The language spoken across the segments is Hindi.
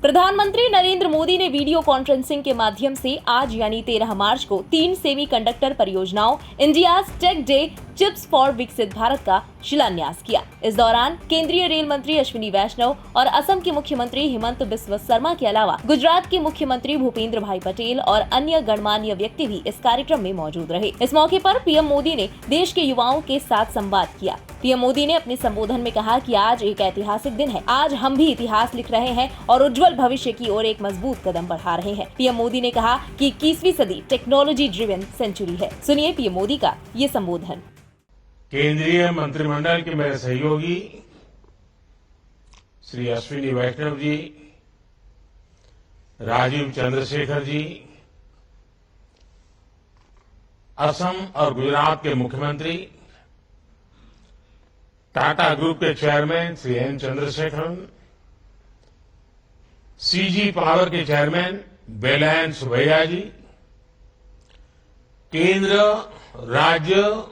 प्रधानमंत्री नरेंद्र मोदी ने वीडियो कॉन्फ्रेंसिंग के माध्यम से आज यानी 13 मार्च को 3 सेमीकंडक्टर परियोजनाओं India's techade chips for Viksit Bharat का शिलान्यास किया। इस दौरान केंद्रीय रेल मंत्री अश्विनी वैष्णव और असम के मुख्यमंत्री हिमंत बिस्वा शर्मा के अलावा गुजरात के मुख्यमंत्री भूपेंद्र भाई पटेल और अन्य गणमान्य व्यक्ति भी इस कार्यक्रम में मौजूद रहे। इस मौके पर पीएम मोदी ने देश के युवाओं के साथ संवाद किया। पीएम मोदी ने अपने संबोधन में कहा कि आज एक ऐतिहासिक दिन है। आज हम भी इतिहास लिख रहे हैं और उज्जवल भविष्य की ओर एक मजबूत कदम बढ़ा रहे हैं। पीएम मोदी ने कहा कि 21वीं सदी टेक्नोलॉजी ड्रिवन सेंचुरी है। सुनिए पीएम मोदी का ये संबोधन। केंद्रीय मंत्रिमंडल के मेरे सहयोगी श्री अश्विनी वैष्णव जी, राजीव चंद्रशेखर जी, असम और गुजरात के मुख्यमंत्री, टाटा ग्रुप के chairman Shri N Chandrasekaran, CG power के चेयरमैन वेलायन सुब्बैया जी, केंद्र, राज्य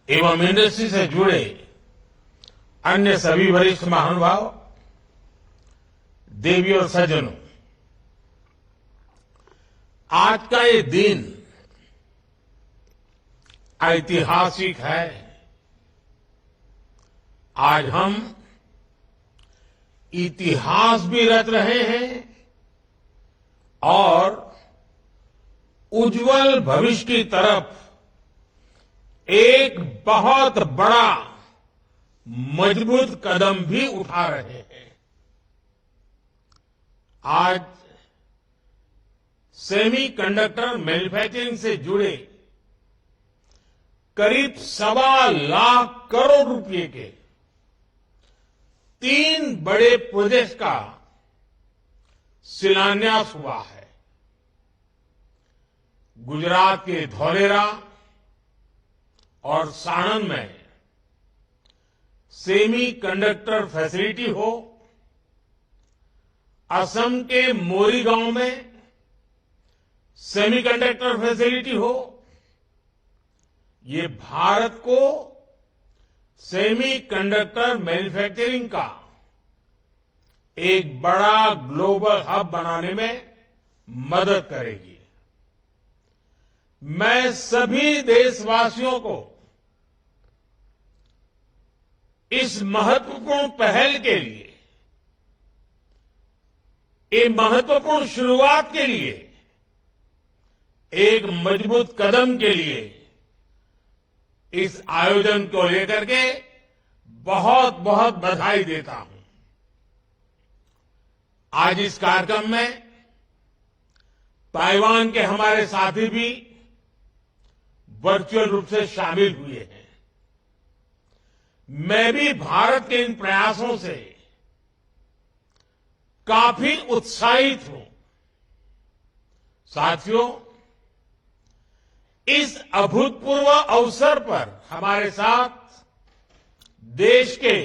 एवं इंडस्ट्री से जुड़े अन्य सभी वरिष्ठ महानुभाव, देवी और सज्जनों, आज का ये दिन ऐतिहासिक है। आज हम इतिहास भी रच रहे हैं और उज्जवल भविष्य की तरफ एक बहुत बड़ा मजबूत कदम भी उठा रहे हैं। आज सेमीकंडक्टर मैन्युफैक्चरिंग से जुड़े करीब 1.25 लाख करोड़ रुपए के 3 बड़े प्रोजेक्ट का शिलान्यास हुआ है। गुजरात के धौलेरा और साणंद में सेमी कंडक्टर फैसिलिटी हो, असम के मोरीगांव में सेमीकंडक्टर फैसिलिटी हो, ये भारत को सेमीकंडक्टर मैन्युफैक्चरिंग का एक बड़ा ग्लोबल हब बनाने में मदद करेगी। मैं सभी देशवासियों को इस महत्वपूर्ण पहल के लिए, एक महत्वपूर्ण शुरुआत के लिए, एक मजबूत कदम के लिए इस आयोजन को लेकर के बहुत बहुत बधाई देता हूं। आज इस कार्यक्रम में ताइवान के हमारे साथी भी वर्चुअल रूप से शामिल हुए हैं। मैं भी भारत के इन प्रयासों से काफी उत्साहित हूं। साथियों, इस अभूतपूर्व अवसर पर हमारे साथ देश के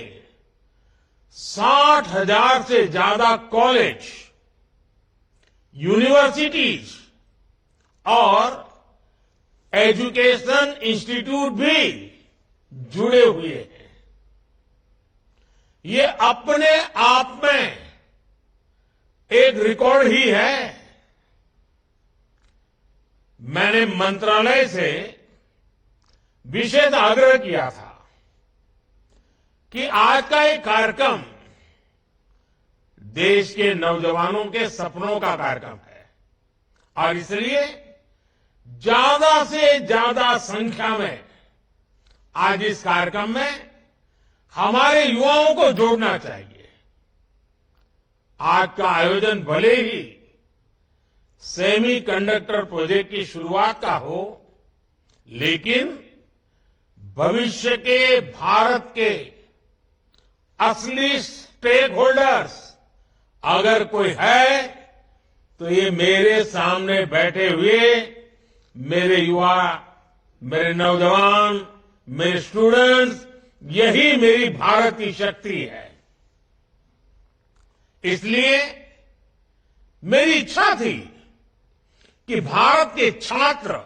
60,000 से ज्यादा कॉलेज, यूनिवर्सिटीज और एजुकेशन इंस्टीट्यूट भी जुड़े हुए हैं। ये अपने आप में एक रिकॉर्ड ही है। मैंने मंत्रालय से विशेष आग्रह किया था कि आज का एक कार्यक्रम देश के नौजवानों के सपनों का कार्यक्रम है और इसलिए ज्यादा से ज्यादा संख्या में आज इस कार्यक्रम में हमारे युवाओं को जोड़ना चाहिए। आज का आयोजन भले ही सेमीकंडक्टर प्रोजेक्ट की शुरुआत का हो, लेकिन भविष्य के भारत के असली स्टेक होल्डर्स अगर कोई है तो ये मेरे सामने बैठे हुए मेरे युवा, मेरे नौजवान, मेरे स्टूडेंट्स, यही मेरी भारत की शक्ति है। इसलिए मेरी इच्छा थी कि भारत के छात्र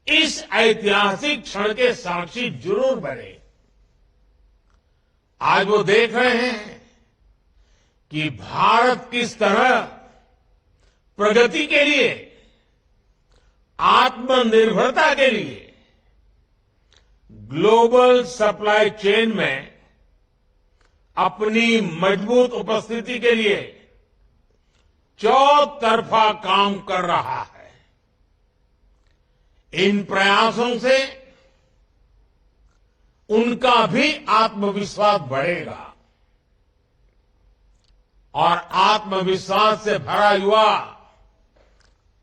इस ऐतिहासिक क्षण के साक्षी जरूर बने। आज वो देख रहे हैं कि भारत किस तरह प्रगति के लिए, आत्मनिर्भरता के लिए ग्लोबल सप्लाई चेन में अपनी मजबूत उपस्थिति के लिए चौतरफा काम कर रहा है। इन प्रयासों से उनका भी आत्मविश्वास बढ़ेगा और आत्मविश्वास से भरा युवा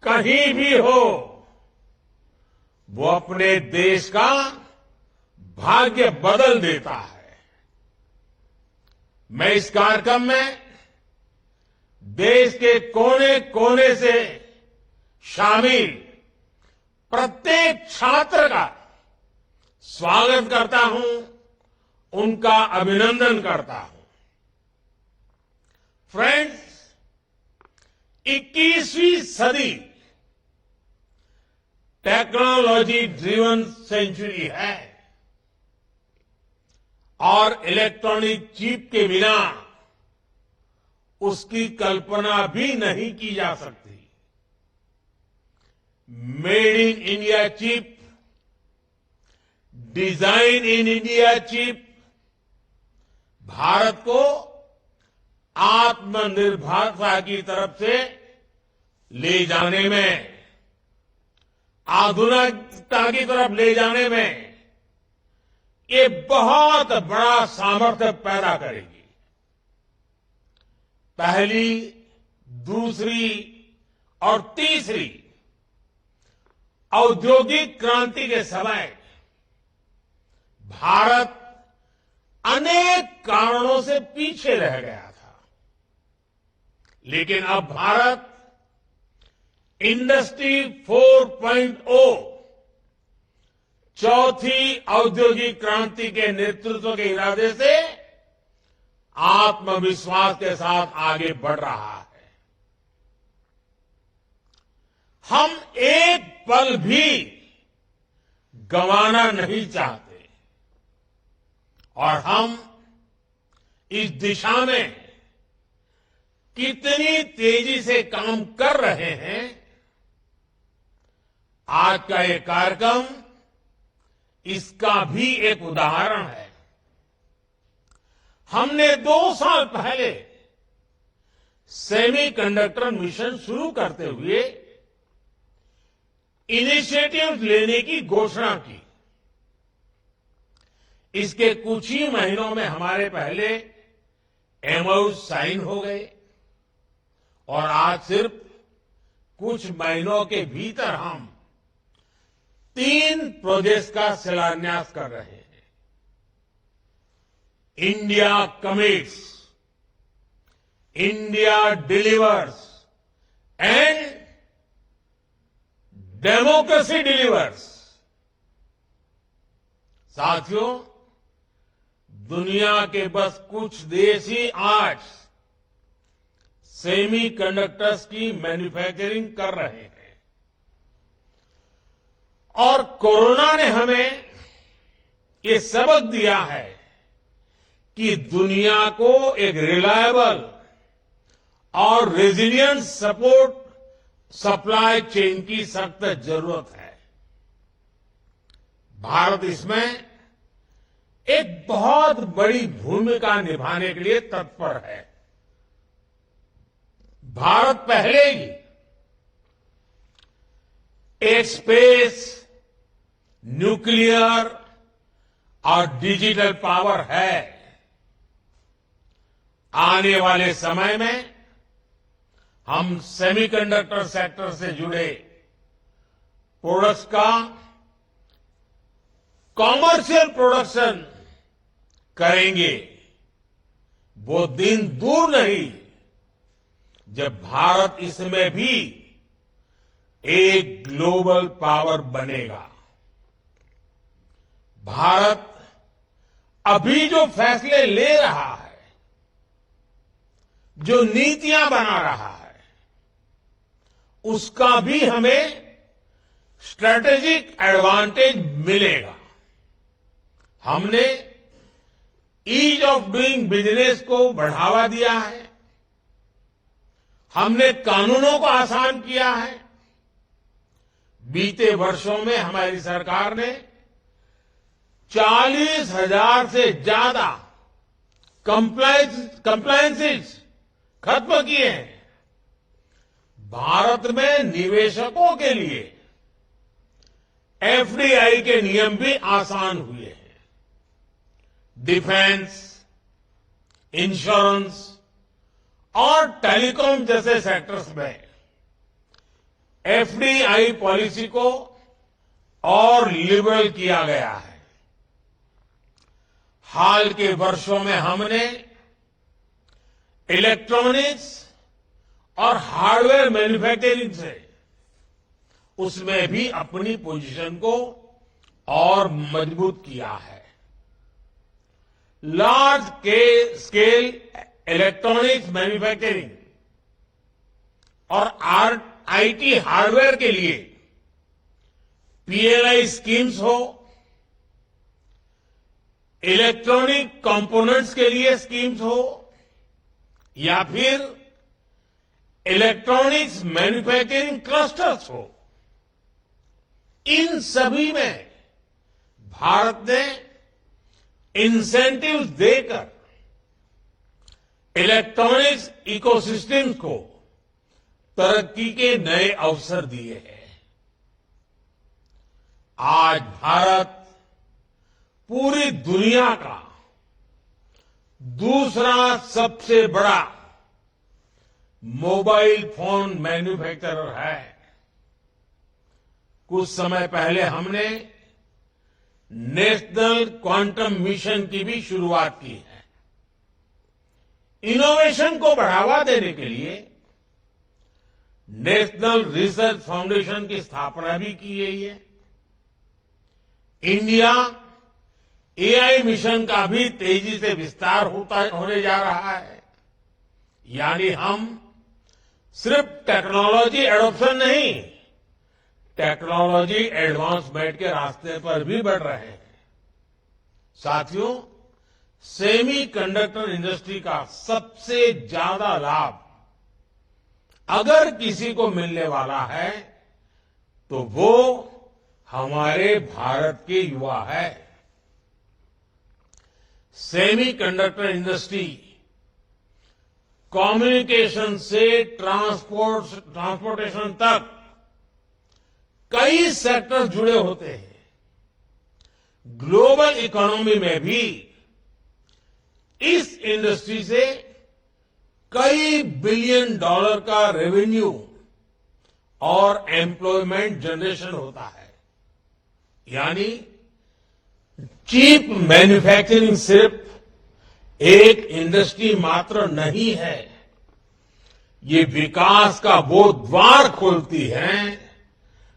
कहीं भी हो, वो अपने देश का भाग्य बदल देता है। मैं इस कार्यक्रम में देश के कोने कोने से शामिल प्रत्येक छात्र का स्वागत करता हूं, उनका अभिनंदन करता हूं। फ्रेंड्स, 21वीं सदी टेक्नोलॉजी ड्रिवन सेंचुरी है और इलेक्ट्रॉनिक चिप के बिना उसकी कल्पना भी नहीं की जा सकती। Made in India chip, design in India chip Bharat को आत्मनिर्भरता की तरफ से ले जाने में, आधुनिकता की तरफ ले जाने में ये बहुत बड़ा सामर्थ्य पैदा करेगी। पहली, दूसरी और तीसरी औद्योगिक क्रांति के समय भारत अनेक कारणों से पीछे रह गया था, लेकिन अब भारत इंडस्ट्री 4.0 चौथी औद्योगिक क्रांति के नेतृत्व के इरादे से आत्मविश्वास के साथ आगे बढ़ रहा है। हम एक पल भी गंवाना नहीं चाहते और हम इस दिशा में कितनी तेजी से काम कर रहे हैं, आज का ये कार्यक्रम इसका भी एक उदाहरण है। हमने 2 साल पहले सेमीकंडक्टर मिशन शुरू करते हुए इनिशिएटिव लेने की घोषणा की। इसके कुछ ही महीनों में हमारे पहले एमओयू साइन हो गए और आज सिर्फ कुछ महीनों के भीतर हम 3 प्रोजेक्ट्स का शिलान्यास कर रहे हैं। India commits, India delivers and democracy delivers. साथियों, दुनिया के बस कुछ देश ही आज सेमीकंडक्टर्स की मैन्युफैक्चरिंग कर रहे हैं और कोरोना ने हमें ये सबक दिया है कि दुनिया को एक रिलायबल और रेजिलियंट सपोर्ट सप्लाई चेन की सख्त जरूरत है। भारत इसमें एक बहुत बड़ी भूमिका निभाने के लिए तत्पर है। भारत पहले ही एक स्पेस, न्यूक्लियर और डिजिटल पावर है। आने वाले समय में हम सेमीकंडक्टर सेक्टर से जुड़े प्रोडक्ट्स का कॉमर्शियल प्रोडक्शन करेंगे। वो दिन दूर नहीं जब भारत इसमें भी एक ग्लोबल पावर बनेगा। भारत अभी जो फैसले ले रहा है, जो नीतियां बना रहा है, उसका भी हमें स्ट्रेटेजिक एडवांटेज मिलेगा। हमने ईज ऑफ डूइंग बिजनेस को बढ़ावा दिया है, हमने कानूनों को आसान किया है। बीते वर्षों में हमारी सरकार ने 40,000 से ज्यादा कंप्लायंसेस खत्म किए हैं। भारत में निवेशकों के लिए एफडीआई के नियम भी आसान हुए हैं। डिफेंस, इंश्योरेंस और टेलीकॉम जैसे सेक्टर्स में एफडीआई पॉलिसी को और लिबरल किया गया है। हाल के वर्षों में हमने इलेक्ट्रॉनिक्स और हार्डवेयर मैन्युफैक्चरिंग से उसमें भी अपनी पोजीशन को और मजबूत किया है। लार्ज स्केल इलेक्ट्रॉनिक्स मैन्युफैक्चरिंग और आईटी हार्डवेयर के लिए पीएलआई स्कीम्स हो, इलेक्ट्रॉनिक कंपोनेंट्स के लिए स्कीम्स हो या फिर इलेक्ट्रॉनिक्स मैन्युफैक्चरिंग क्लस्टर्स हो, इन सभी में भारत ने इंसेंटिव्स देकर इलेक्ट्रॉनिक्स इकोसिस्टम को तरक्की के नए अवसर दिए हैं। आज भारत पूरी दुनिया का दूसरा सबसे बड़ा मोबाइल फोन मैन्युफैक्चरर है। कुछ समय पहले हमने नेशनल क्वांटम मिशन की भी शुरुआत की है। इनोवेशन को बढ़ावा देने के लिए नेशनल रिसर्च फाउंडेशन की स्थापना भी की गई है। इंडिया एआई मिशन का भी तेजी से विस्तार होने जा रहा है। यानी हम सिर्फ टेक्नोलॉजी एडॉप्शन नहीं, टेक्नोलॉजी एडवांसमेंट के रास्ते पर भी बढ़ रहे हैं। साथियों, सेमीकंडक्टर इंडस्ट्री का सबसे ज्यादा लाभ अगर किसी को मिलने वाला है तो वो हमारे भारत के युवा है। सेमीकंडक्टर इंडस्ट्री कम्युनिकेशन से ट्रांसपोर्टेशन तक कई सेक्टर जुड़े होते हैं। ग्लोबल इकोनॉमी में भी इस इंडस्ट्री से कई बिलियन डॉलर का रेवेन्यू और एम्प्लॉयमेंट जनरेशन होता है। यानी चीप मैन्युफैक्चरिंग सिर्फ एक इंडस्ट्री मात्र नहीं है, ये विकास का वो द्वार खोलती है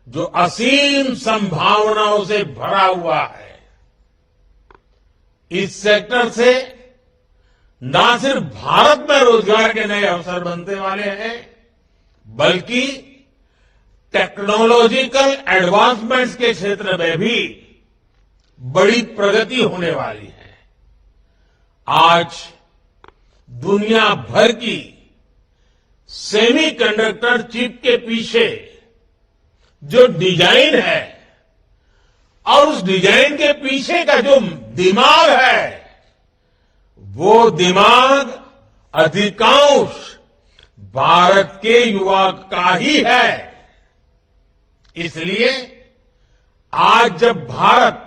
जो असीम संभावनाओं से भरा हुआ है। इस सेक्टर से न सिर्फ भारत में रोजगार के नए अवसर बनने वाले हैं, बल्कि टेक्नोलॉजिकल एडवांसमेंट्स के क्षेत्र में भी बड़ी प्रगति होने वाली है। आज दुनिया भर की सेमीकंडक्टर चिप के पीछे जो डिजाइन है और उस डिजाइन के पीछे का जो दिमाग है, वो दिमाग अधिकांश भारत के युवा का ही है। इसलिए आज जब भारत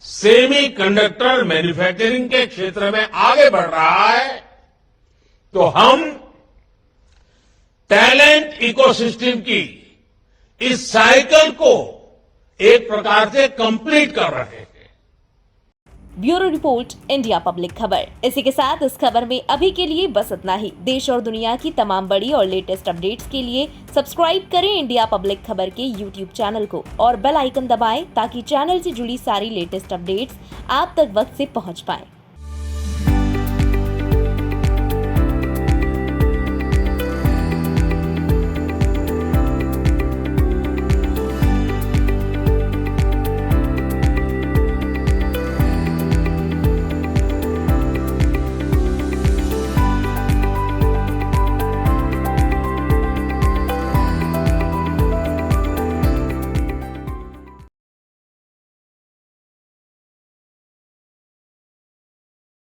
सेमीकंडक्टर मैन्युफैक्चरिंग के क्षेत्र में आगे बढ़ रहा है, तो हम टैलेंट इकोसिस्टम की इस साइकिल को एक प्रकार से कंप्लीट कर रहे हैं। ब्यूरो रिपोर्ट, इंडिया पब्लिक खबर। इसी के साथ इस खबर में अभी के लिए बस इतना ही। देश और दुनिया की तमाम बड़ी और लेटेस्ट अपडेट्स के लिए सब्सक्राइब करें इंडिया पब्लिक खबर के यूट्यूब चैनल को और बेल आइकन दबाएं ताकि चैनल से जुड़ी सारी लेटेस्ट अपडेट्स आप तक वक्त से पहुंच पाएं।